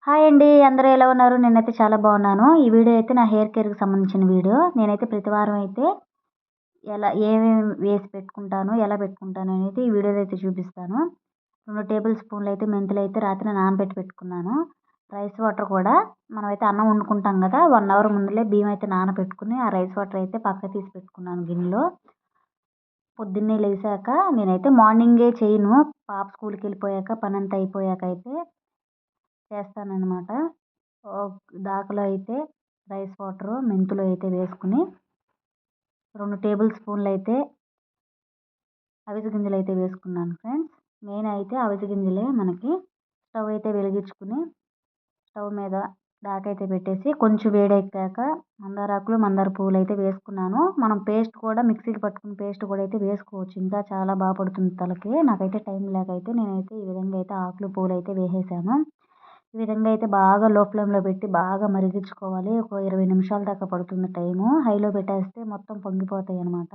Hi అండి. అందరూ ఎలా ఉన్నారు? నేనైతే చాలా బాగున్నాను. ఈ వీడియో అయితే నా హెయిర్ కేర్‌కి సంబంధించిన వీడియో. నేనైతే ప్రతి వారం అయితే ఏమేమి వేసి పెట్టుకుంటాను, ఎలా పెట్టుకుంటాను అనేది ఈ వీడియోలో అయితే చూపిస్తాను. 2 టేబుల్ స్పూన్‌లు అయితే మెంతులైతే రాత్రి నానబెట్టి పెట్టుకున్నాను. రైస్ వాటర్ కూడా మనమైతే అన్నం వండుకుంటాం కదా! 1 అవర్ ముందులే బియ్యం అయితే నానబెట్టుకొని, ఆ రైస్ వాటర్ అయితే పక్కకు తీసి పెట్టుకున్నాను గిన్నెలో. పొద్దున్నే లేసాక నేనైతే మార్నింగే చేయను. పాప స్కూల్‌కెళ్ళిపోయాక పనంతా అయిపోయాక అయితే చేస్తాననమాట. దాకలో అయితే రైస్ వాటరు, మెంతులు అయితే వేసుకొని 2 టేబుల్ స్పూన్‌లయితే అవిసె గింజలైతే వేసుకున్నాను ఫ్రెండ్స్. మెయిన్ అయితే అవిసె గింజలే మనకి. స్టవ్ అయితే వెలిగించుకొని స్టవ్ మీద దాకైతే పెట్టేసి కొంచెం వేడెక్కాక మందారాకులు, మందార పువ్వులైతే వేసుకున్నాను. మనం పేస్ట్ కూడా మిక్సీకి పట్టుకుని పేస్ట్ కూడా అయితే వేసుకోవచ్చు. ఇంకా చాలా పడుతుంది తలకి. నాకైతే టైం లేక అయితే నేనైతే ఈ విధంగా అయితే ఆకులు, పువ్వులైతే వేసేసాను. ఈ విధంగా అయితే బాగా లో ఫ్లేమ్‌లో పెట్టి బాగా మరిగించుకోవాలి. ఒక 20 నిమిషాల దాకా పడుతుంది టైము. హైలో పెట్టేస్తే మొత్తం పొంగిపోతాయనమాట.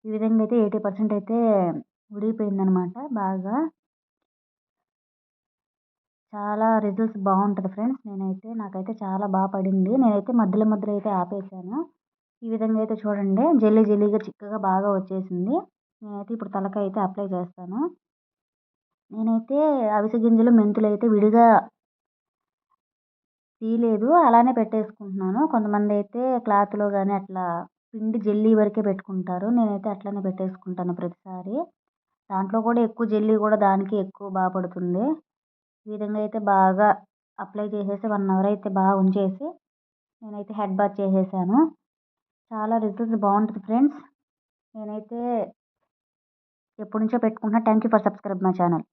ఈ విధంగా అయితే 80% అయితే ఉడికిపోయిందనమాట బాగా. చాలా రిజల్ట్స్ బావుంటది ఫ్రెండ్స్. నాకైతే చాలా పడింది. నేనైతే మధ్యలో మధ్యలో అయితే ఆపేసాను. ఈ విధంగా అయితే చూడండి జెల్లీ జెల్లీగా చిక్కగా బాగా వచ్చేసింది. నేనైతే ఇప్పుడు తలకైతే అప్లై చేస్తాను. నేనైతే అవిసె గింజలు, మెంతులైతే విడిగా తీయలేదు. అలానే పెట్టేసుకుంటున్నాను. కొంతమందైతే క్లాత్‌లో గాని అట్లా పిండి జెల్లీ వరకే పెట్టుకుంటారు. నేనైతే అట్లనే పెట్టేసుకుంటాను ప్రతిసారి. దాంట్లో కూడా ఎక్కువ జెల్లీ కూడా దానికే ఎక్కువ పడుతుంది. ఈ విధంగా అయితే బాగా అప్లై చేసేసి 1 అవర్ అయితే బాగా ఉంచేసి నేనైతే హెడ్ బాత్ చేసేసాను. చాలా రిజల్ట్స్ బావుంటది ఫ్రెండ్స్. నేనైతే ఎప్పటినుంచో పెట్టుకుంటున్నా. Thank you for subscribe my channel.